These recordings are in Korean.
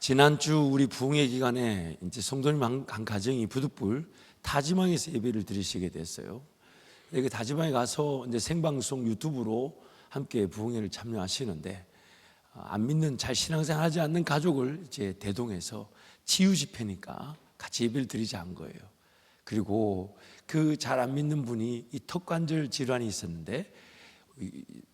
지난주 우리 부흥회 기간에 이제 성도님 한 가정이 부득불 타지방에서 예배를 드리시게 됐어요. 그 타지방에 가서 이제 생방송 유튜브로 함께 부흥회를 참여하시는데, 안 믿는 잘 신앙생활하지 않는 가족을 이제 대동해서 치유 집회니까 같이 예배를 드리자 한 거예요. 그리고 그 잘 안 믿는 분이 이 턱관절 질환이 있었는데,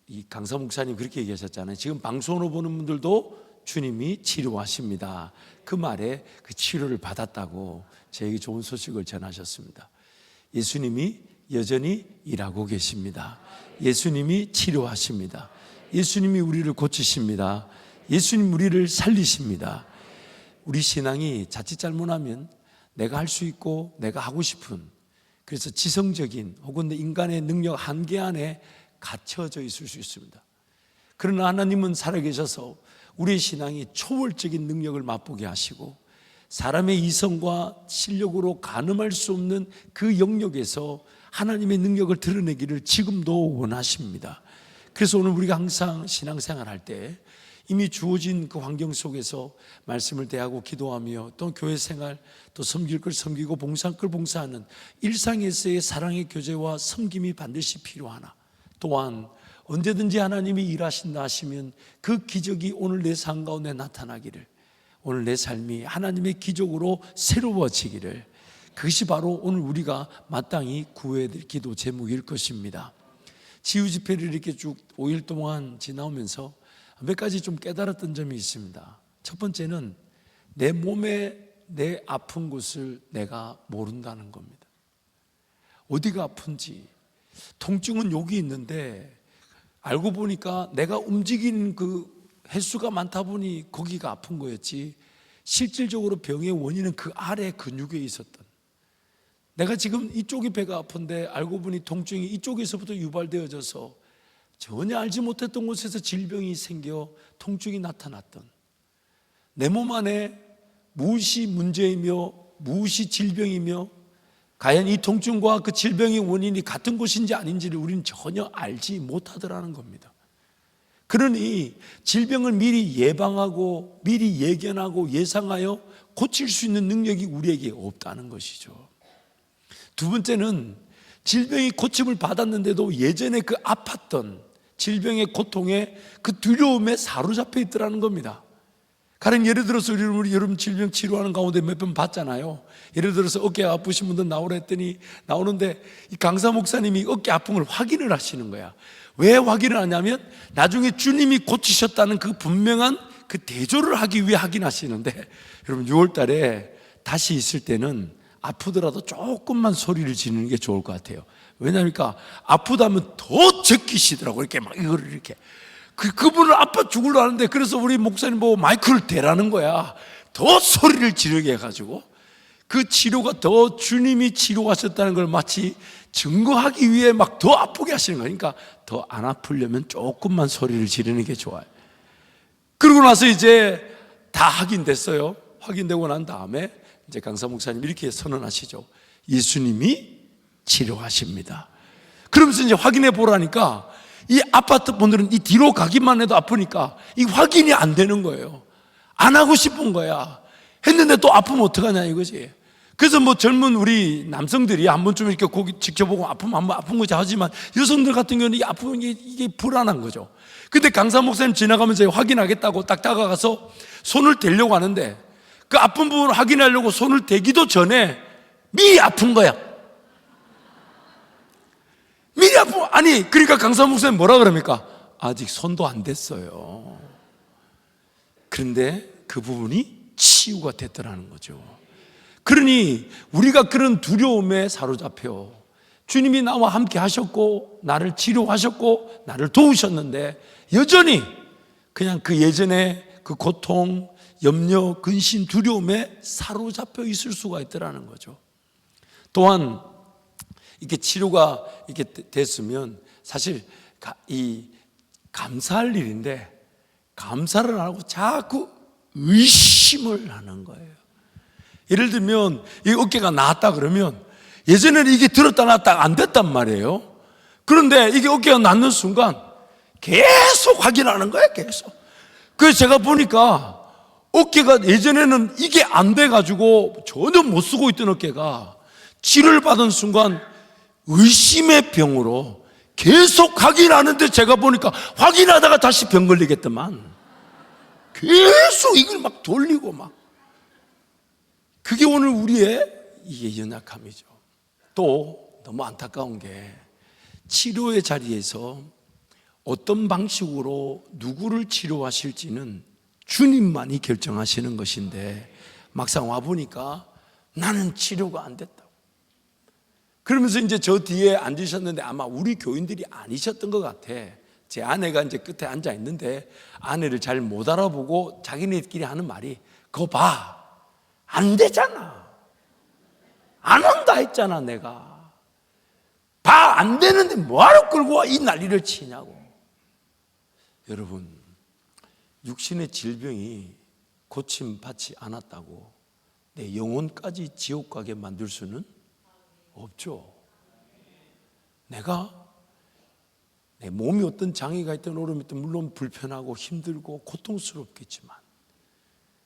이 강사 목사님 그렇게 얘기하셨잖아요. 지금 방송으로 보는 분들도 주님이 치료하십니다. 그 말에 그 치료를 받았다고 저에게 좋은 소식을 전하셨습니다. 예수님이 여전히 일하고 계십니다. 예수님이 치료하십니다. 예수님이 우리를 고치십니다. 예수님 우리를 살리십니다. 우리 신앙이 자칫 잘못하면 내가 할 수 있고 내가 하고 싶은, 그래서 지성적인 혹은 인간의 능력 한계 안에 갇혀져 있을 수 있습니다. 그러나 하나님은 살아계셔서 우리의 신앙이 초월적인 능력을 맛보게 하시고, 사람의 이성과 실력으로 가늠할 수 없는 그 영역에서 하나님의 능력을 드러내기를 지금도 원하십니다. 그래서 오늘 우리가 항상 신앙생활 할 때 이미 주어진 그 환경 속에서 말씀을 대하고 기도하며, 또 교회생활, 또 섬길 걸 섬기고 봉사할 걸 봉사하는 일상에서의 사랑의 교제와 섬김이 반드시 필요하나, 또한 언제든지 하나님이 일하신다 하시면 그 기적이 오늘 내 삶 가운데 나타나기를, 오늘 내 삶이 하나님의 기적으로 새로워지기를, 그것이 바로 오늘 우리가 마땅히 구해야 될 기도 제목일 것입니다. 치유 집회를 이렇게 쭉 5일 동안 지나오면서 몇 가지 좀 깨달았던 점이 있습니다. 첫 번째는 내 몸에 내 아픈 곳을 내가 모른다는 겁니다. 어디가 아픈지. 통증은 여기 있는데 알고 보니까 내가 움직이는 그 횟수가 많다 보니 거기가 아픈 거였지, 실질적으로 병의 원인은 그 아래 근육에 있었던, 내가 지금 이쪽이 배가 아픈데 알고 보니 통증이 이쪽에서부터 유발되어져서 전혀 알지 못했던 곳에서 질병이 생겨 통증이 나타났던, 내 몸 안에 무엇이 문제이며 무엇이 질병이며 과연 이 통증과 그 질병의 원인이 같은 곳인지 아닌지를 우리는 전혀 알지 못하더라는 겁니다. 그러니 질병을 미리 예방하고 미리 예견하고 예상하여 고칠 수 있는 능력이 우리에게 없다는 것이죠. 두 번째는 질병이 고침을 받았는데도 예전에 그 아팠던 질병의 고통에, 그 두려움에 사로잡혀 있더라는 겁니다. 가령 예를 들어서 우리 여러분 질병 치료하는 가운데 몇 번 봤잖아요. 예를 들어서 어깨 아프신 분들 나오라 했더니 나오는데 이 강사 목사님이 어깨 아픈 걸 확인을 하시는 거야. 왜 확인을 하냐면 나중에 주님이 고치셨다는 그 분명한 그 대조를 하기 위해 확인하시는데, 여러분 6월 달에 다시 있을 때는 아프더라도 조금만 소리를 지르는 게 좋을 것 같아요. 왜냐니까 아프다면 더 적기시더라고. 이렇게 막 이거를 이렇게. 그분은 아파 죽으려 하는데, 그래서 우리 목사님 보고 마이크를 대라는 거야. 더 소리를 지르게 해가지고 그 치료가 더 주님이 치료하셨다는 걸 마치 증거하기 위해 막 더 아프게 하시는 거예요. 그러니까 더 안 아프려면 조금만 소리를 지르는 게 좋아요. 그러고 나서 이제 다 확인됐어요. 확인되고 난 다음에 이제 강사 목사님 이렇게 선언하시죠. 예수님이 치료하십니다. 그러면서 이제 확인해 보라니까, 이 아파트 분들은 이 뒤로 가기만 해도 아프니까 이 확인이 안 되는 거예요. 안 하고 싶은 거야. 했는데 또 아프면 어떡하냐 이거지. 그래서 뭐 젊은 우리 남성들이 한 번쯤 이렇게 거기 지켜보고 아프면 한번 아픈 거지 하지만, 여성들 같은 경우는 이 아픈 게 이게 불안한 거죠. 근데 강사 목사님 지나가면서 확인하겠다고 딱 다가가서 손을 대려고 하는데, 그 아픈 부분을 확인하려고 손을 대기도 전에 미리 아픈 거야. 미리 아픈, 아니 그러니까 강사 목사님 뭐라 그럽니까? 아직 손도 안 댔어요. 그런데 그 부분이 치유가 됐더라는 거죠. 그러니 우리가 그런 두려움에 사로잡혀 주님이 나와 함께 하셨고 나를 치료하셨고 나를 도우셨는데, 여전히 그냥 그 예전에 그 고통, 염려, 근심, 두려움에 사로잡혀 있을 수가 있더라는 거죠. 또한 이렇게 치료가 이렇게 됐으면 사실 이 감사할 일인데, 감사를 안 하고 자꾸 의심을 하는 거예요. 예를 들면 이 어깨가 나았다 그러면 예전에는 이게 들었다 놨다 안 됐단 말이에요. 그런데 이게 어깨가 낫는 순간 계속 확인하는 거예요. 계속. 그래서 제가 보니까 어깨가 예전에는 이게 안 돼가지고 전혀 못 쓰고 있던 어깨가 치료를 받은 순간 의심의 병으로 계속 확인하는데, 제가 보니까 확인하다가 다시 병 걸리겠더만 계속 이걸 막 돌리고 막. 그게 오늘 우리의 이게 연약함이죠. 또 너무 안타까운 게 치료의 자리에서 어떤 방식으로 누구를 치료하실지는 주님만이 결정하시는 것인데, 막상 와보니까 나는 치료가 안 됐다고. 그러면서 이제 저 뒤에 앉으셨는데 아마 우리 교인들이 아니셨던 것 같아. 제 아내가 이제 끝에 앉아 있는데 아내를 잘 못 알아보고 자기네끼리 하는 말이, 그거 봐, 안 되잖아, 안 한다 했잖아, 내가. 봐, 안 되는데 뭐하러 끌고 와 이 난리를 치냐고. 여러분, 육신의 질병이 고침받지 않았다고 내 영혼까지 지옥 가게 만들 수는 없죠. 내가 내 몸이 어떤 장애가 있든 오름이 있든 물론 불편하고 힘들고 고통스럽겠지만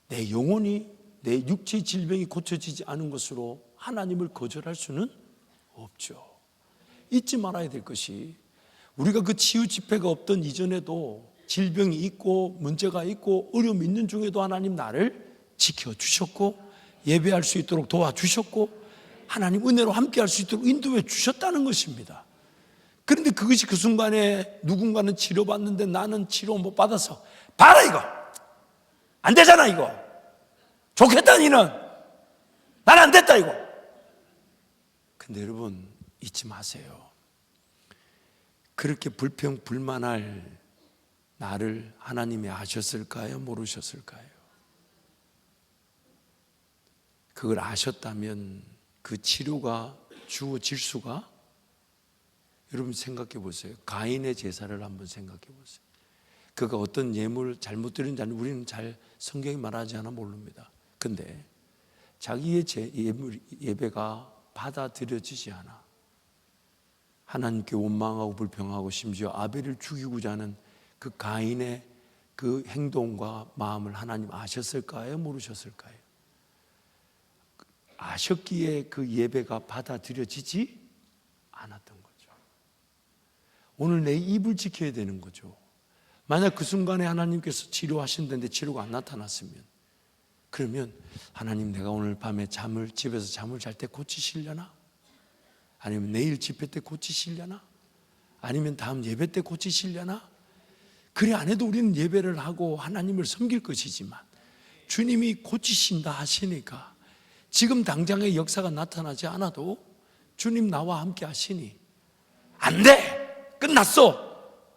내 영혼이, 내 육체의 질병이 고쳐지지 않은 것으로 하나님을 거절할 수는 없죠. 잊지 말아야 될 것이, 우리가 그 치유 집회가 없던 이전에도 질병이 있고 문제가 있고 어려움이 있는 중에도 하나님 나를 지켜주셨고 예배할 수 있도록 도와주셨고 하나님 은혜로 함께 할 수 있도록 인도해 주셨다는 것입니다. 그런데 그것이 그 순간에 누군가는 치료받는데 나는 치료 못 받아서, 봐라 이거 안 되잖아, 이거 좋겠다, 니는 난 안 됐다 이거. 근데 여러분 잊지 마세요. 그렇게 불평불만할 나를 하나님이 아셨을까요? 모르셨을까요? 그걸 아셨다면 그 치료가 주어질 수가, 여러분 생각해 보세요. 가인의 제사를 한번 생각해 보세요. 그가 어떤 예물을 잘못 드린다는 우리는 잘 성경이 말하지 않아 모릅니다. 근데 자기의 예배가 받아들여지지 않아 하나님께 원망하고 불평하고 심지어 아벨을 죽이고자 하는 그 가인의 그 행동과 마음을 하나님 아셨을까요? 모르셨을까요? 아셨기에 그 예배가 받아들여지지 않았던 거죠. 오늘 내 입을 지켜야 되는 거죠. 만약 그 순간에 하나님께서 치료하신다는데 치료가 안 나타났으면, 그러면 하나님, 내가 오늘 밤에 집에서 잠을 잘 때 고치시려나? 아니면 내일 집회 때 고치시려나? 아니면 다음 예배 때 고치시려나? 그래 안 해도 우리는 예배를 하고 하나님을 섬길 것이지만 주님이 고치신다 하시니까 지금 당장의 역사가 나타나지 않아도 주님 나와 함께 하시니 안 돼! 끝났어!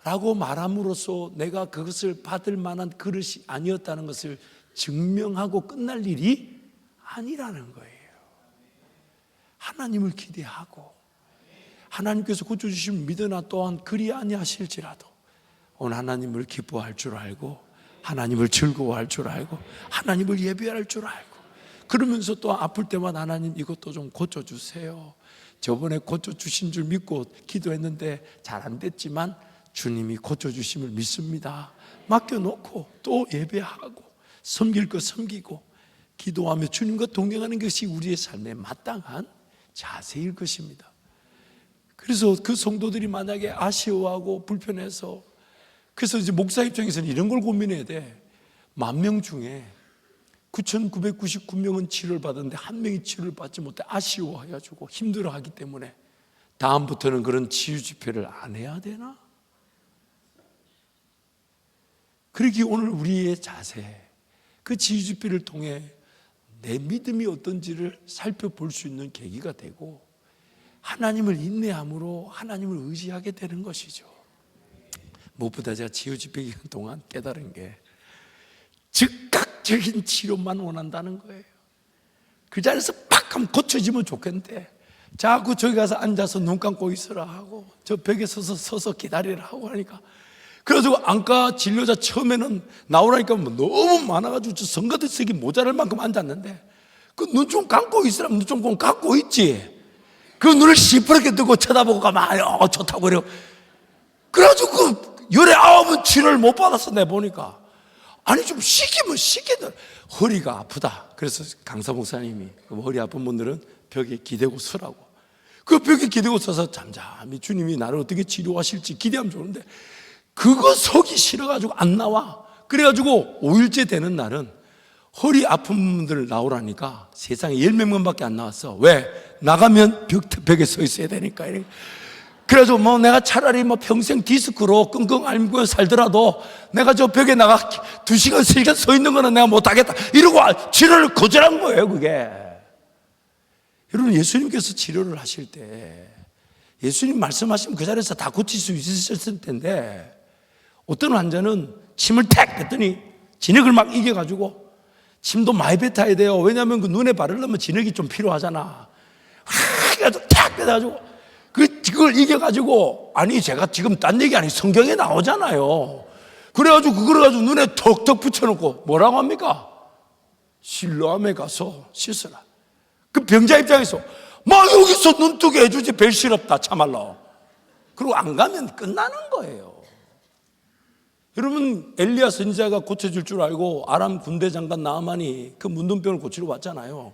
라고 말함으로써 내가 그것을 받을 만한 그릇이 아니었다는 것을 증명하고 끝날 일이 아니라는 거예요. 하나님을 기대하고 하나님께서 고쳐주심을 믿으나 또한 그리 아니하실지라도 오늘 하나님을 기뻐할 줄 알고 하나님을 즐거워할 줄 알고 하나님을 예배할 줄 알고, 그러면서 또 아플 때마다 하나님 이것도 좀 고쳐주세요. 저번에 고쳐주신 줄 믿고 기도했는데 잘 안 됐지만 주님이 고쳐주심을 믿습니다. 맡겨놓고 또 예배하고 섬길 것 섬기고 기도하며 주님과 동행하는 것이 우리의 삶에 마땅한 자세일 것입니다. 그래서 그 성도들이 만약에 아쉬워하고 불편해서, 그래서 이제 목사 입장에서는 이런 걸 고민해야 돼. 10,000명 중에 9,999명은 치료를 받았는데 한 명이 치료를 받지 못해 아쉬워해가지고 힘들어하기 때문에 다음부터는 그런 치유 집회를 안 해야 되나? 그러기에 오늘 우리의 자세, 그 치유 집회를 통해 내 믿음이 어떤지를 살펴볼 수 있는 계기가 되고 하나님을 인내함으로 하나님을 의지하게 되는 것이죠. 무엇보다 제가 치유 집회 기간 동안 깨달은 게 즉각적인 치료만 원한다는 거예요. 그 자리에서 팍 하면 고쳐지면 좋겠는데 자꾸 저기 가서 앉아서 눈 감고 있으라 하고 저 벽에 서서 기다리라 하고 하니까, 그래가지고 안과 진료자 처음에는 나오라니까 뭐 너무 많아가지고 저 성가대석이 모자랄 만큼 앉았는데 그 눈 좀 감고 있으라면 눈 좀 감고 있지. 그 눈을 시퍼렇게 뜨고 쳐다보고 가면 좋다고 그래요. 그래가지고 그 열에 9은 치료를 못 받았어. 내가 보니까 아니 좀 쉬기면 쉬게들 허리가 아프다. 그래서 강사 목사님이 허리 아픈 분들은 벽에 기대고 서라고. 그 벽에 기대고 서서 잠잠히 주님이 나를 어떻게 치료하실지 기대하면 좋은데 그거 서기 싫어가지고 안 나와. 그래가지고 5일째 되는 날은 허리 아픈 분들 나오라니까 세상에 10명밖에 안 나왔어. 왜? 나가면 벽에 서 있어야 되니까. 그래서 뭐 내가 차라리 뭐 평생 디스크로 끙끙 앓고 살더라도 내가 저 벽에 나가 2시간, 3시간 서 있는 거는 내가 못하겠다. 이러고 치료를 거절한 거예요, 그게. 여러분, 예수님께서 치료를 하실 때 예수님 말씀하시면 그 자리에서 다 고칠 수 있으셨을 텐데 어떤 환자는 침을 택 뱉더니 진흙을 막 이겨가지고 침도 많이 뱉어야 돼요. 왜냐하면 그 눈에 바르려면 진흙이 좀 필요하잖아. 그래가지고 탁 뱉어가지고 그걸 이겨가지고, 아니 제가 지금 딴 얘기 아니 성경에 나오잖아요. 그래가지고 그걸 가지고 눈에 턱턱 붙여놓고 뭐라고 합니까? 실로암에 가서 씻어라. 그 병자 입장에서 막 여기서 눈뜨게 해주지 별 시럽다 참말로. 그리고 안 가면 끝나는 거예요. 여러분, 엘리야 선지자가 고쳐줄 줄 알고 아람 군대 장관 나아만이 그 문둥병을 고치러 왔잖아요.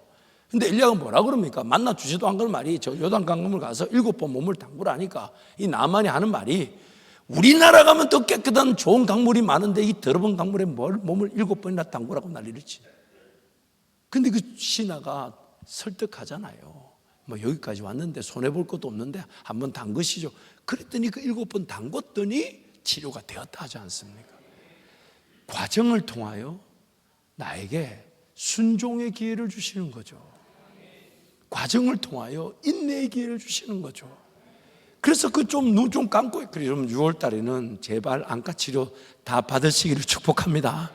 근데 엘리야가 뭐라 그럽니까? 만나 주지도 않은 말이 저 요단 강물을 가서 7번 몸을 담그라니까 이 나아만이 하는 말이 우리나라 가면 더 깨끗한 좋은 강물이 많은데 이 더러운 강물에 몸을 7번이나 담그라고 난리를 치. 근데 그 신하가 설득하잖아요. 뭐 여기까지 왔는데 손해볼 것도 없는데 한번 담그시죠. 그랬더니 그 7번 담궜더니 치료가 되었다 하지 않습니까? 과정을 통하여 나에게 순종의 기회를 주시는 거죠. 과정을 통하여 인내의 기회를 주시는 거죠. 그래서 그 좀 눈 좀 감고, 그러면 6월 달에는 제발 안과 치료 다 받으시기를 축복합니다.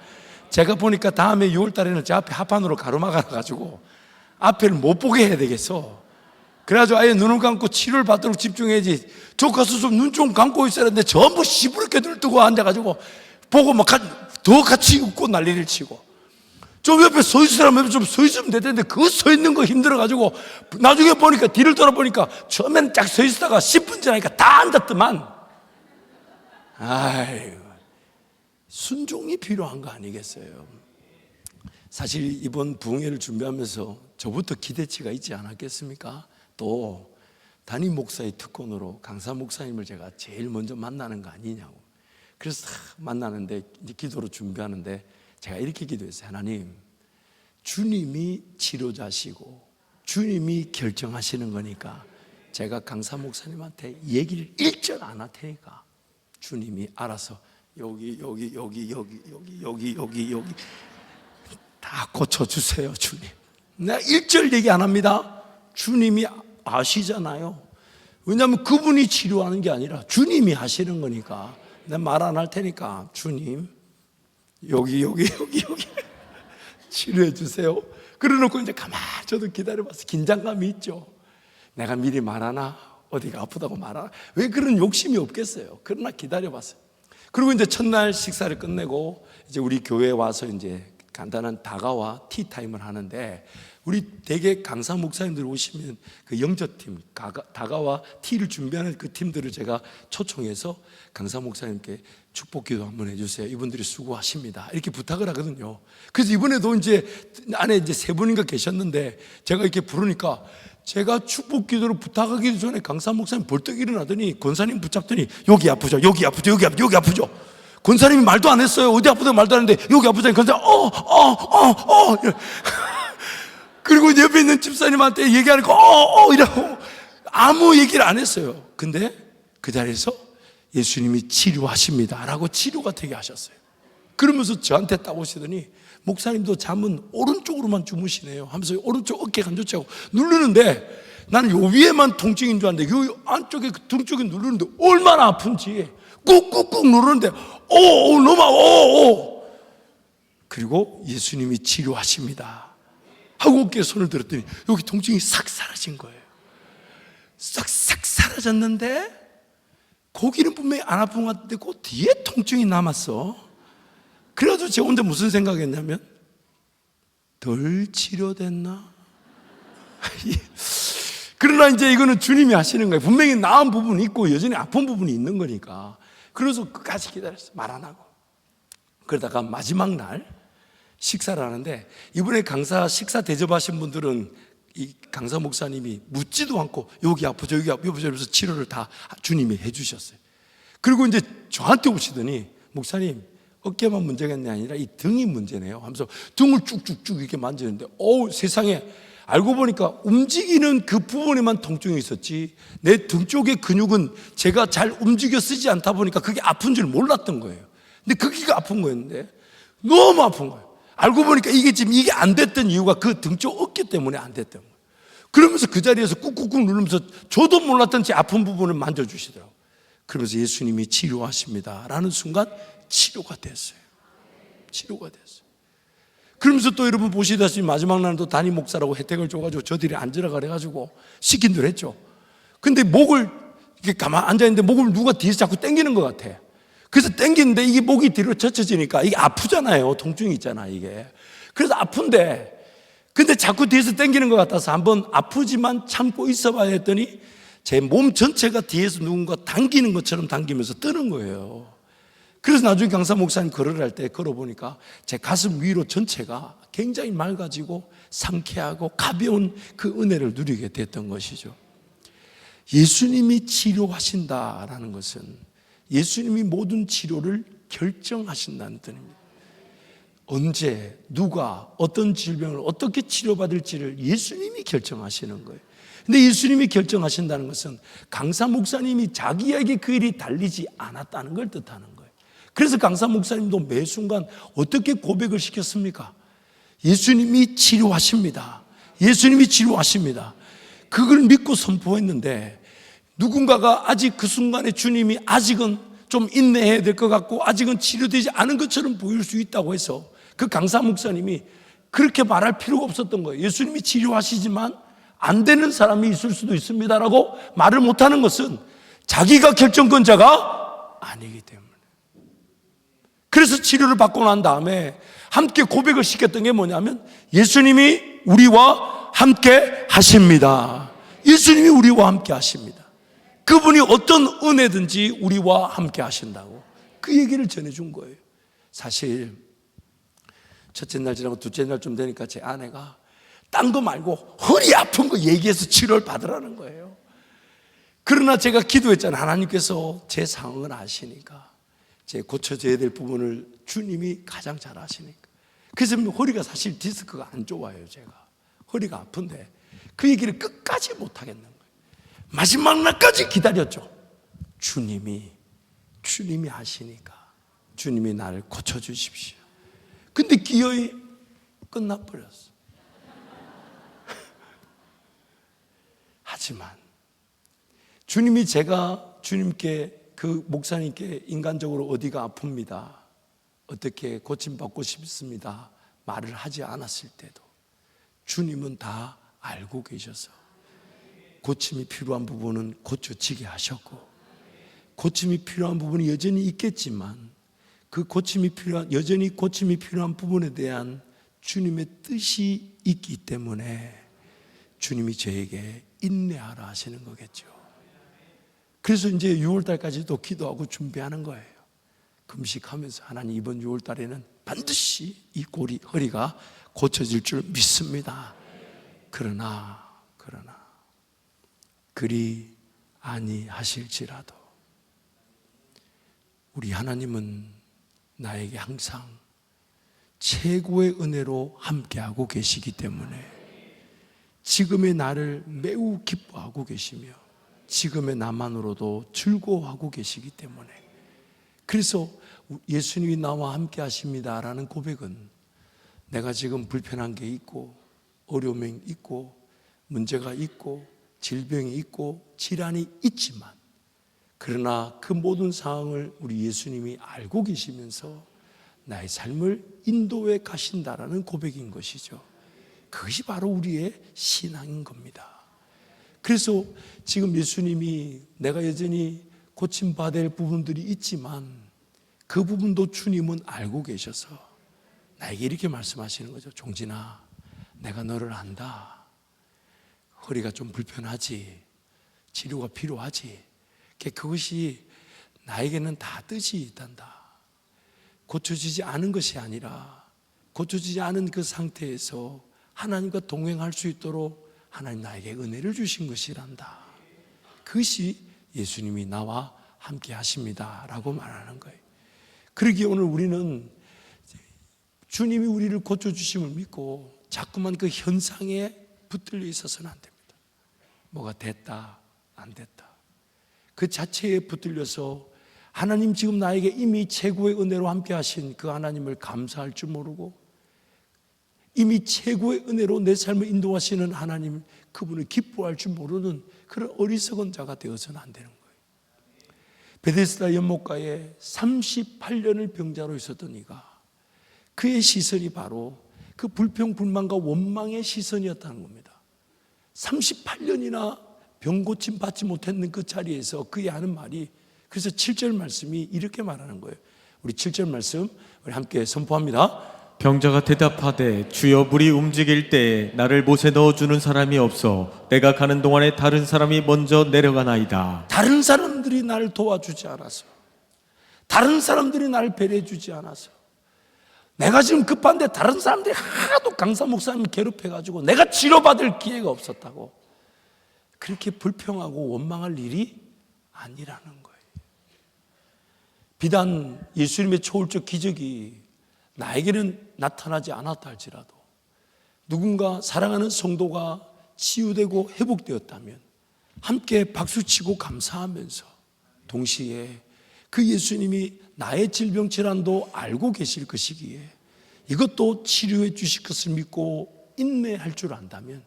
제가 보니까 다음에 6월 달에는 제 앞에 합판으로 가로막아가지고 앞에를 못 보게 해야 되겠어. 그래가지고 아예 눈을 감고 치료를 받도록 집중해야지. 저 가서 좀 눈 좀 감고 있어야 하는데 전부 시부르게 눈을 뜨고 앉아가지고 보고 막 더 같이 웃고 난리를 치고. 좀 옆에 서 있으라면 좀 서 있으면 되는데 그거 서 있는 거 힘들어가지고 나중에 보니까 뒤를 돌아보니까 처음엔 쫙 서 있다가 10분 지나니까 다 앉았더만. 아이고, 순종이 필요한 거 아니겠어요? 사실 이번 부흥회를 준비하면서 저부터 기대치가 있지 않았겠습니까? 또 담임 목사의 특권으로 강사 목사님을 제가 제일 먼저 만나는 거 아니냐고. 그래서 만나는데 이제 기도로 준비하는데 제가 이렇게 기도했어요. 하나님, 주님이 치료자시고 주님이 결정하시는 거니까 제가 강사 목사님한테 얘기를 일절 안 할 테니까 주님이 알아서 여기 다 고쳐주세요. 주님, 내가 일절 얘기 안 합니다. 주님이 아시잖아요. 왜냐하면 그분이 치료하는 게 아니라 주님이 하시는 거니까 내가 말 안 할 테니까 주님 여기 치료해 주세요. 그래놓고 이제 가만히 저도 기다려봤어요. 긴장감이 있죠. 내가 미리 말하나? 어디가 아프다고 말하나? 왜 그런 욕심이 없겠어요. 그러나 기다려봤어요. 그리고 이제 첫날 식사를 끝내고 이제 우리 교회에 와서 이제 간단한 다가와 티타임을 하는데, 우리 대개 강사 목사님들 오시면 그 영접팀, 다가와 티를 준비하는 그 팀들을 제가 초청해서 강사 목사님께 축복 기도 한번 해주세요. 이분들이 수고하십니다. 이렇게 부탁을 하거든요. 그래서 이번에도 이제 안에 이제 3분인가 계셨는데 제가 이렇게 부르니까 제가 축복 기도를 부탁하기도 전에 강사 목사님 벌떡 일어나더니 권사님 붙잡더니 여기 아프죠, 여기 아프죠, 여기 아프죠. 권사님이 말도 안 했어요. 어디 아프다고 말도 안 했는데 여기 아프다니 권사님 그리고 이제 옆에 있는 집사님한테 얘기하니까 이라고 아무 얘기를 안 했어요. 근데 그 자리에서 예수님이 치료하십니다 라고 치료가 되게 하셨어요. 그러면서 저한테 딱 오시더니 목사님도 잠은 오른쪽으로만 주무시네요 하면서 오른쪽 어깨 간조치하고 누르는데 나는 요 위에만 통증인 줄 알았는데 요 안쪽에 그 등 쪽에 누르는데 얼마나 아픈지 꾹꾹꾹 누르는데 너무 그리고 예수님이 치료하십니다 하고 어깨에 손을 들었더니 여기 통증이 싹 사라진 거예요. 싹 사라졌는데 거기는 분명히 안 아픈 것 같은데 그 뒤에 통증이 남았어. 그래가지고 제가 혼자 무슨 생각했냐면 덜 치료됐나? 그러나 이제 이거는 주님이 하시는 거예요. 분명히 나은 부분이 있고 여전히 아픈 부분이 있는 거니까. 그래서 끝까지 기다렸어요. 말 안 하고. 그러다가 마지막 날 식사를 하는데, 이번에 강사 식사 대접하신 분들은 이 강사 목사님이 묻지도 않고 여기 아프죠, 여기 아프죠 이러면서 치료를 다 주님이 해주셨어요. 그리고 이제 저한테 오시더니, 목사님 어깨만 문제가 있는 게 아니라 이 등이 문제네요 하면서 등을 쭉쭉쭉 이렇게 만지는데, 세상에, 알고 보니까 움직이는 그 부분에만 통증이 있었지 내 등 쪽의 근육은 제가 잘 움직여 쓰지 않다 보니까 그게 아픈 줄 몰랐던 거예요. 근데 거기가 아픈 거였는데 너무 아픈 거예요. 알고 보니까 이게 지금 이게 안 됐던 이유가 그 등 쪽 어깨 때문에 안 됐던 거예요. 그러면서 그 자리에서 꾹꾹꾹 누르면서 저도 몰랐던 제 아픈 부분을 만져주시더라고요. 그러면서 예수님이 치료하십니다 라는 순간 치료가 됐어요. 치료가 됐어요. 그러면서 또 여러분 보시다시피 마지막 날은 또 담임 목사라고 혜택을 줘가지고 저들이 앉으라 그래가지고 시킨 대로 했죠. 근데 목을 이렇게 가만 앉아있는데 목을 누가 뒤에서 자꾸 당기는 것 같아. 그래서 당기는데 이게 목이 뒤로 젖혀지니까 이게 아프잖아요. 통증이 있잖아 이게. 그래서 아픈데, 근데 자꾸 뒤에서 당기는 것 같아서 한번 아프지만 참고 있어봐야 했더니 제 몸 전체가 뒤에서 누군가 당기는 것처럼 당기면서 뜨는 거예요. 그래서 나중에 강사 목사님 걸으라 할 때 걸어보니까 제 가슴 위로 전체가 굉장히 맑아지고 상쾌하고 가벼운 그 은혜를 누리게 됐던 것이죠. 예수님이 치료하신다라는 것은 예수님이 모든 치료를 결정하신다는 뜻입니다. 언제, 누가, 어떤 질병을 어떻게 치료받을지를 예수님이 결정하시는 거예요. 근데 예수님이 결정하신다는 것은 강사 목사님이 자기에게 그 일이 달리지 않았다는 걸 뜻하는 거예요. 그래서 강사 목사님도 매 순간 어떻게 고백을 시켰습니까? 예수님이 치료하십니다. 예수님이 치료하십니다. 그걸 믿고 선포했는데, 누군가가 아직 그 순간에 주님이 아직은 좀 인내해야 될 것 같고 아직은 치료되지 않은 것처럼 보일 수 있다고 해서 그 강사 목사님이 그렇게 말할 필요가 없었던 거예요. 예수님이 치료하시지만 안 되는 사람이 있을 수도 있습니다라고 말을 못하는 것은 자기가 결정권자가 아니기 때문에. 그래서 치료를 받고 난 다음에 함께 고백을 시켰던 게 뭐냐면, 예수님이 우리와 함께 하십니다. 예수님이 우리와 함께 하십니다. 그분이 어떤 은혜든지 우리와 함께 하신다고 그 얘기를 전해준 거예요. 사실 첫째 날 지나고 둘째 날쯤 되니까 제 아내가 딴 거 말고 허리 아픈 거 얘기해서 치료를 받으라는 거예요. 그러나 제가 기도했잖아요. 하나님께서 제 상황을 아시니까, 제 고쳐져야 될 부분을 주님이 가장 잘 아시니까. 그래서 허리가 사실 디스크가 안 좋아요. 제가 허리가 아픈데 그 얘기를 끝까지 못 하겠는 거예요. 마지막 날까지 기다렸죠. 주님이 하시니까 주님이 나를 고쳐주십시오. 근데 기어이 끝나버렸어. 하지만 주님이, 제가 주님께, 그 목사님께 인간적으로 어디가 아픕니다, 어떻게 고침받고 싶습니다 말을 하지 않았을 때도 주님은 다 알고 계셔서 고침이 필요한 부분은 고쳐지게 하셨고, 고침이 필요한 부분이 여전히 있겠지만 그 여전히 고침이 필요한 부분에 대한 주님의 뜻이 있기 때문에 주님이 저에게 인내하라 하시는 거겠죠. 그래서 이제 6월달까지도 기도하고 준비하는 거예요. 금식하면서 하나님, 이번 6월달에는 반드시 이 허리가 고쳐질 줄 믿습니다. 그러나 그리 아니하실지라도 우리 하나님은 나에게 항상 최고의 은혜로 함께하고 계시기 때문에 지금의 나를 매우 기뻐하고 계시며 지금의 나만으로도 즐거워하고 계시기 때문에, 그래서 예수님이 나와 함께 하십니다라는 고백은 내가 지금 불편한 게 있고 어려움이 있고 문제가 있고 질병이 있고 질환이 있지만, 그러나 그 모든 상황을 우리 예수님이 알고 계시면서 나의 삶을 인도해 가신다라는 고백인 것이죠. 그것이 바로 우리의 신앙인 겁니다. 그래서 지금 예수님이, 내가 여전히 고침받아야 할 부분들이 있지만 그 부분도 주님은 알고 계셔서 나에게 이렇게 말씀하시는 거죠. 종진아, 내가 너를 안다. 허리가 좀 불편하지, 치료가 필요하지, 그것이 나에게는 다 뜻이 있단다. 고쳐지지 않은 것이 아니라 고쳐지지 않은 그 상태에서 하나님과 동행할 수 있도록 하나님 나에게 은혜를 주신 것이란다. 그것이 예수님이 나와 함께 하십니다 라고 말하는 거예요. 그러기에 오늘 우리는 주님이 우리를 고쳐주심을 믿고 자꾸만 그 현상에 붙들려 있어서는 안 됩니다. 뭐가 됐다 안 됐다 그 자체에 붙들려서 하나님 지금 나에게 이미 최고의 은혜로 함께 하신 그 하나님을 감사할 줄 모르고 이미 최고의 은혜로 내 삶을 인도하시는 하나님 그분을 기뻐할 줄 모르는 그런 어리석은 자가 되어서는 안 되는 거예요. 베데스다 연못가에 38년을 병자로 있었던 이가 그의 시선이 바로 그 불평불만과 원망의 시선이었다는 겁니다. 38년이나 병고침 받지 못했는 그 자리에서 그의 하는 말이, 그래서 7절 말씀이 이렇게 말하는 거예요. 우리 7절 말씀 우리 함께 선포합니다. 병자가 대답하되 주여 물이 움직일 때에 나를 못에 넣어주는 사람이 없어 내가 가는 동안에 다른 사람이 먼저 내려가나이다. 다른 사람들이 나를 도와주지 않아서, 다른 사람들이 나를 배려해 주지 않아서, 내가 지금 급한데 다른 사람들이 하도 강사 목사님 괴롭혀가지고 내가 치료받을 기회가 없었다고 그렇게 불평하고 원망할 일이 아니라는 거예요. 비단 예수님의 초월적 기적이 나에게는 나타나지 않았다 할지라도 누군가 사랑하는 성도가 치유되고 회복되었다면 함께 박수치고 감사하면서 동시에 그 예수님이 나의 질병 질환도 알고 계실 것이기에 이것도 치료해 주실 것을 믿고 인내할 줄 안다면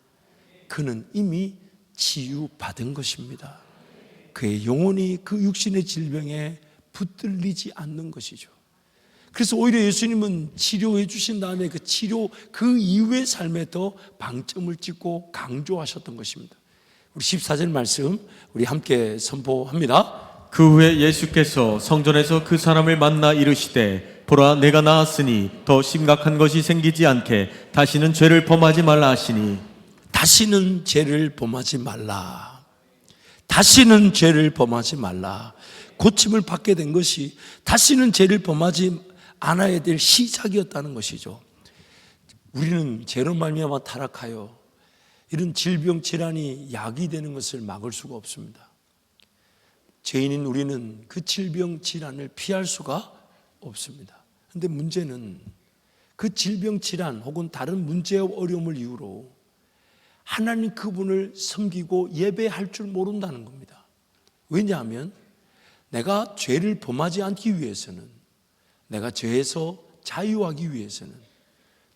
그는 이미 치유받은 것입니다. 그의 영혼이 그 육신의 질병에 붙들리지 않는 것이죠. 그래서 오히려 예수님은 치료해 주신 다음에 그 치료 그 이후의 삶에 더 방점을 찍고 강조하셨던 것입니다. 우리 14절 말씀 우리 함께 선포합니다. 그 후에 예수께서 성전에서 그 사람을 만나 이르시되 보라 내가 나았으니 더 심각한 것이 생기지 않게 다시는 죄를 범하지 말라 하시니. 다시는 죄를 범하지 말라. 다시는 죄를 범하지 말라. 고침을 받게 된 것이 다시는 죄를 범하지 않아야 될 시작이었다는 것이죠. 우리는 죄로 말미암아 타락하여 이런 질병 질환이 약이 되는 것을 막을 수가 없습니다. 죄인인 우리는 그 질병 질환을 피할 수가 없습니다. 그런데 문제는 그 질병 질환 혹은 다른 문제와 어려움을 이유로 하나님 그분을 섬기고 예배할 줄 모른다는 겁니다. 왜냐하면 내가 죄를 범하지 않기 위해서는, 내가 죄에서 자유하기 위해서는,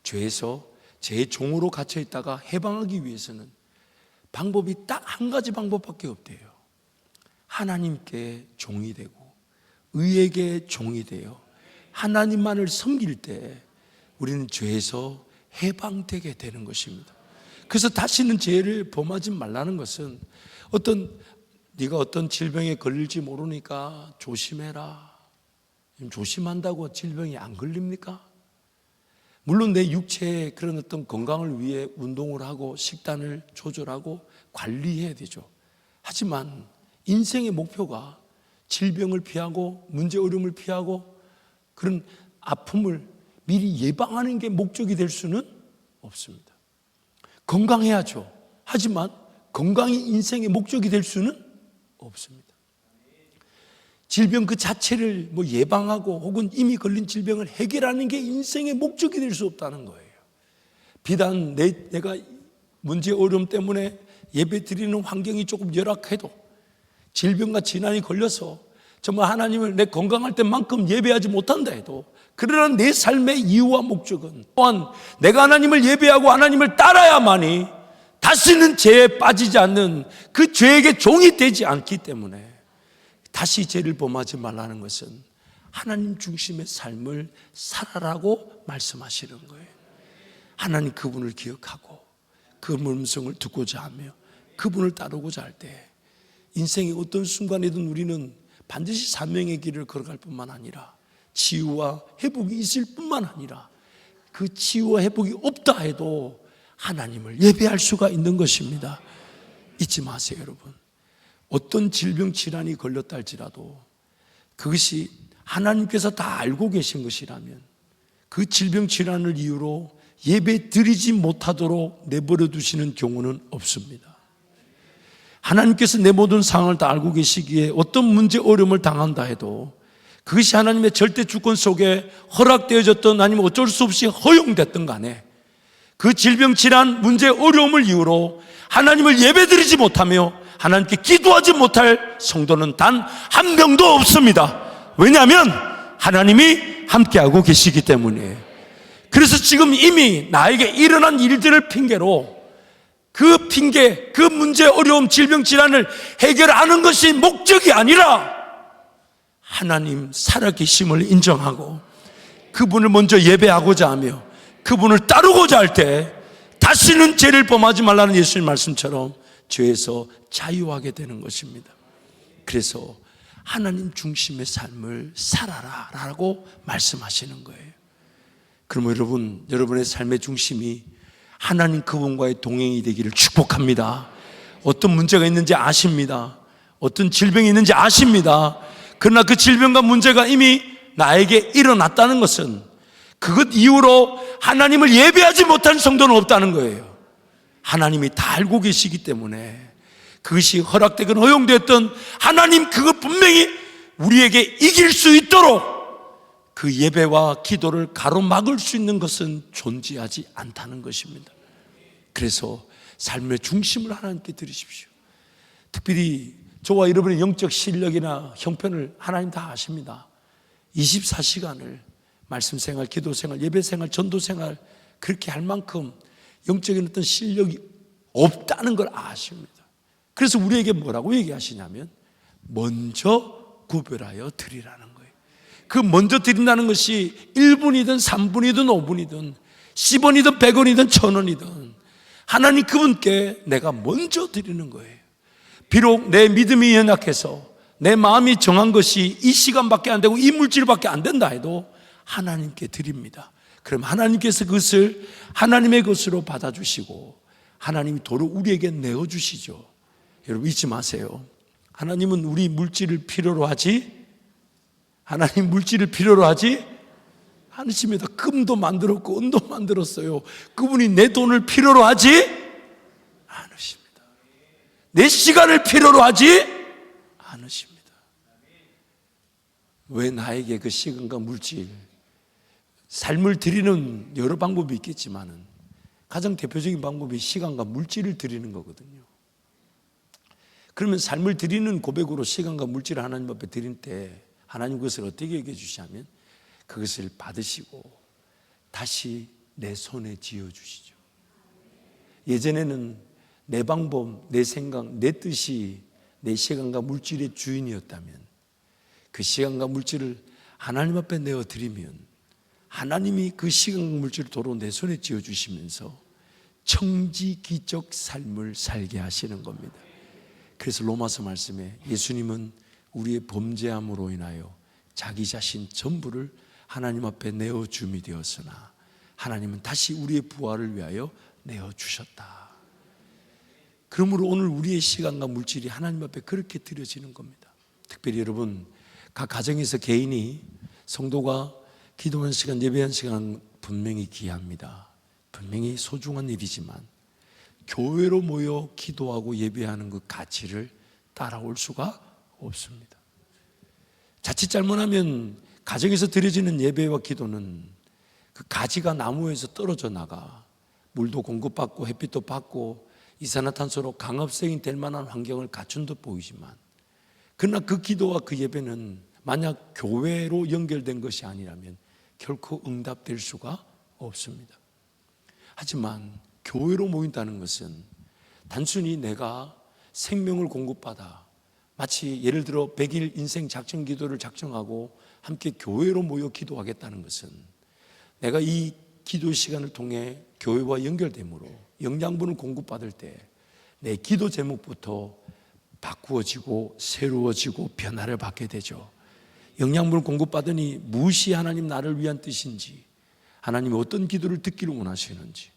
죄에서 죄의 종으로 갇혀 있다가 해방하기 위해서는 방법이 딱 한 가지 방법밖에 없대요. 하나님께 종이 되고 의에게 종이 되어 하나님만을 섬길 때 우리는 죄에서 해방되게 되는 것입니다. 그래서 다시는 죄를 범하지 말라는 것은 네가 어떤 질병에 걸릴지 모르니까 조심해라. 조심한다고 질병이 안 걸립니까? 물론 내 육체의 그런 어떤 건강을 위해 운동을 하고 식단을 조절하고 관리해야 되죠. 하지만 인생의 목표가 질병을 피하고 문제 어려움을 피하고 그런 아픔을 미리 예방하는 게 목적이 될 수는 없습니다. 건강해야죠. 하지만 건강이 인생의 목적이 될 수는 없습니다. 질병 그 자체를 예방하고 혹은 이미 걸린 질병을 해결하는 게 인생의 목적이 될 수 없다는 거예요. 비단 내가 문제 어려움 때문에 예배 드리는 환경이 조금 열악해도 질병과 질환이 걸려서 정말 하나님을 내 건강할 때만큼 예배하지 못한다 해도 그러나 내 삶의 이유와 목적은 또한 내가 하나님을 예배하고 하나님을 따라야만이 다시는 죄에 빠지지 않는 그 죄에게 종이 되지 않기 때문에 다시 죄를 범하지 말라는 것은 하나님 중심의 삶을 살아라고 말씀하시는 거예요. 하나님 그분을 기억하고 그 음성을 듣고자 하며 그분을 따르고자 할 때 인생의 어떤 순간에든 우리는 반드시 사명의 길을 걸어갈 뿐만 아니라 치유와 회복이 있을 뿐만 아니라 그 치유와 회복이 없다 해도 하나님을 예배할 수가 있는 것입니다. 잊지 마세요, 여러분. 어떤 질병 질환이 걸렸다 할지라도 그것이 하나님께서 다 알고 계신 것이라면 그 질병 질환을 이유로 예배 드리지 못하도록 내버려 두시는 경우는 없습니다. 하나님께서 내 모든 상황을 다 알고 계시기에 어떤 문제 어려움을 당한다 해도 그것이 하나님의 절대 주권 속에 허락되어졌던 아니면 어쩔 수 없이 허용됐던 간에 그 질병 질환 문제 어려움을 이유로 하나님을 예배드리지 못하며 하나님께 기도하지 못할 성도는 단 한 명도 없습니다. 왜냐하면 하나님이 함께하고 계시기 때문에. 그래서 지금 이미 나에게 일어난 일들을 핑계로 그 핑계, 그 문제, 어려움, 질병, 질환을 해결하는 것이 목적이 아니라 하나님 살아계심을 인정하고 그분을 먼저 예배하고자 하며 그분을 따르고자 할 때 다시는 죄를 범하지 말라는 예수님 말씀처럼 죄에서 자유하게 되는 것입니다. 그래서 하나님 중심의 삶을 살아라 라고 말씀하시는 거예요. 그러면 여러분의 삶의 중심이 하나님 그분과의 동행이 되기를 축복합니다. 어떤 문제가 있는지 아십니다. 어떤 질병이 있는지 아십니다. 그러나 그 질병과 문제가 이미 나에게 일어났다는 것은 그것 이후로 하나님을 예배하지 못한 성도는 없다는 거예요. 하나님이 다 알고 계시기 때문에 그것이 허락되건 허용되었던 하나님 그것 분명히 우리에게 이길 수 있도록 그 예배와 기도를 가로막을 수 있는 것은 존재하지 않다는 것입니다. 그래서 삶의 중심을 하나님께 드리십시오. 특별히 저와 여러분의 영적 실력이나 형편을 하나님 다 아십니다. 24시간을 말씀생활, 기도생활, 예배생활, 전도생활 그렇게 할 만큼 영적인 어떤 실력이 없다는 걸 아십니다. 그래서 우리에게 뭐라고 얘기하시냐면 먼저 구별하여 드리라는 거예요. 그 먼저 드린다는 것이 1분이든 3분이든 5분이든 10원이든 100원이든 1000원이든 하나님 그분께 내가 먼저 드리는 거예요. 비록 내 믿음이 연약해서 내 마음이 정한 것이 이 시간밖에 안 되고 이 물질밖에 안 된다 해도 하나님께 드립니다. 그럼 하나님께서 그것을 하나님의 것으로 받아주시고 하나님이 도로 우리에게 내어주시죠. 여러분 잊지 마세요. 하나님은 우리 물질을 필요로 하지 하나님 물질을 필요로 하지 않으십니다. 금도 만들었고 은도 만들었어요. 그분이 내 돈을 필요로 하지 않으십니다. 내 시간을 필요로 하지 않으십니다. 왜 나에게 그 시간과 물질 삶을 드리는 여러 방법이 있겠지만은 가장 대표적인 방법이 시간과 물질을 드리는 거거든요. 그러면 삶을 드리는 고백으로 시간과 물질을 하나님 앞에 드릴 때 하나님 그것을 어떻게 얘기해 주시냐면 그것을 받으시고 다시 내 손에 쥐어주시죠. 예전에는 내 방법, 내 생각, 내 뜻이 내 시간과 물질의 주인이었다면 그 시간과 물질을 하나님 앞에 내어드리면 하나님이 그 시간과 물질을 도로 내 손에 쥐어주시면서 청지기적 삶을 살게 하시는 겁니다. 그래서 로마서 말씀에 예수님은 우리의 범죄함으로 인하여 자기 자신 전부를 하나님 앞에 내어줌이 되었으나 하나님은 다시 우리의 부활을 위하여 내어주셨다. 그러므로 오늘 우리의 시간과 물질이 하나님 앞에 그렇게 드려지는 겁니다. 특별히 여러분 각 가정에서 개인이 성도가 기도한 시간, 예배한 시간 분명히 귀합니다. 분명히 소중한 일이지만 교회로 모여 기도하고 예배하는 그 가치를 따라올 수가 없습니다. 자칫 잘못하면 가정에서 드려지는 예배와 기도는 그 가지가 나무에서 떨어져 나가 물도 공급받고 햇빛도 받고 이산화탄소로 강업생이 될 만한 환경을 갖춘 듯 보이지만 그러나 그 기도와 그 예배는 만약 교회로 연결된 것이 아니라면 결코 응답될 수가 없습니다. 하지만 교회로 모인다는 것은 단순히 내가 생명을 공급받아 마치 예를 들어 100일 인생 작정 기도를 작정하고 함께 교회로 모여 기도하겠다는 것은 내가 이 기도 시간을 통해 교회와 연결됨으로 영양분을 공급받을 때 내 기도 제목부터 바꾸어지고 새로워지고 변화를 받게 되죠. 영양분을 공급받으니 무엇이 하나님 나를 위한 뜻인지, 하나님이 어떤 기도를 듣기를 원하시는지,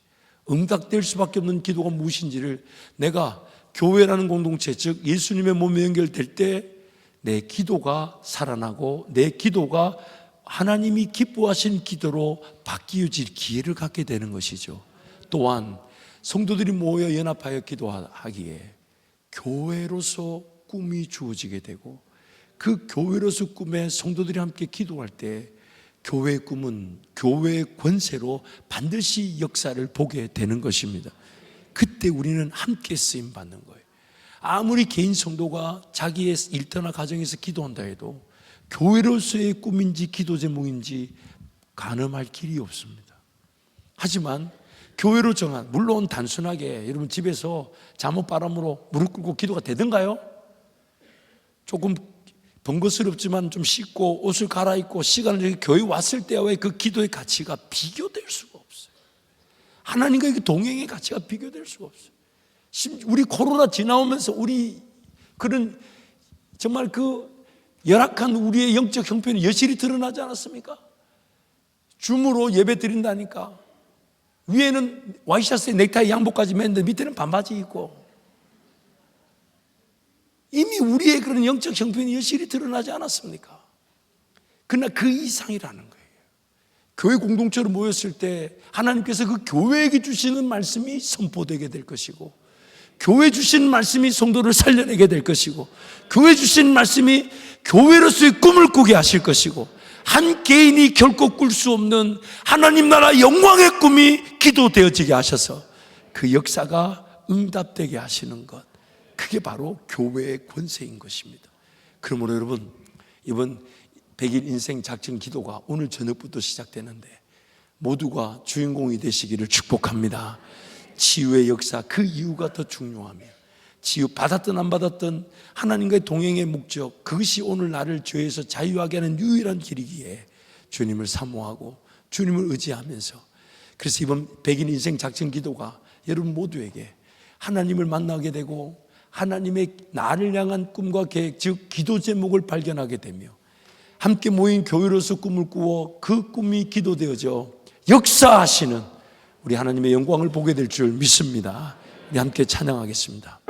응답될 수밖에 없는 기도가 무엇인지를 내가 교회라는 공동체, 즉 예수님의 몸에 연결될 때 내 기도가 살아나고 내 기도가 하나님이 기뻐하신 기도로 바뀌어질 기회를 갖게 되는 것이죠. 또한 성도들이 모여 연합하여 기도하기에 교회로서 꿈이 주어지게 되고 그 교회로서 꿈에 성도들이 함께 기도할 때 교회의 꿈은 교회의 권세로 반드시 역사를 보게 되는 것입니다. 그때 우리는 함께 쓰임 받는 거예요. 아무리 개인 성도가 자기의 일터나 가정에서 기도한다 해도 교회로서의 꿈인지 기도 제목인지 가늠할 길이 없습니다. 하지만 교회로 정한, 물론 단순하게 여러분 집에서 잠옷바람으로 무릎 꿇고 기도가 되던가요? 조금 번거스럽지만 좀 씻고 옷을 갈아입고 시간을 교회 왔을 때와의 그 기도의 가치가 비교될 수가 없어요. 하나님과의 그 동행의 가치가 비교될 수가 없어요. 우리 코로나 지나오면서 우리 그런 정말 그 열악한 우리의 영적 형편이 여실히 드러나지 않았습니까? 줌으로 예배 드린다니까 위에는 와이셔츠에 넥타이 양복까지 맸는데 밑에는 반바지 입고 이미 우리의 그런 영적 형편이 여실히 드러나지 않았습니까? 그러나 그 이상이라는 거예요. 교회 공동체로 모였을 때 하나님께서 그 교회에게 주시는 말씀이 선포되게 될 것이고 교회 주시는 말씀이 성도를 살려내게 될 것이고 교회 주시는 말씀이 교회로서의 꿈을 꾸게 하실 것이고 한 개인이 결코 꿀 수 없는 하나님 나라 영광의 꿈이 기도되어지게 하셔서 그 역사가 응답되게 하시는 것, 그게 바로 교회의 권세인 것입니다. 그러므로 여러분, 이번 100일 인생 작전 기도가 오늘 저녁부터 시작되는데 모두가 주인공이 되시기를 축복합니다. 치유의 역사, 그 이유가 더 중요하며 치유 받았든 안 받았든 하나님과의 동행의 목적, 그것이 오늘 나를 죄에서 자유하게 하는 유일한 길이기에 주님을 사모하고 주님을 의지하면서, 그래서 이번 100일 인생 작전 기도가 여러분 모두에게 하나님을 만나게 되고 하나님의 나를 향한 꿈과 계획, 즉 기도 제목을 발견하게 되며 함께 모인 교회로서 꿈을 꾸어 그 꿈이 기도되어져 역사하시는 우리 하나님의 영광을 보게 될 줄 믿습니다. 우리 함께 찬양하겠습니다.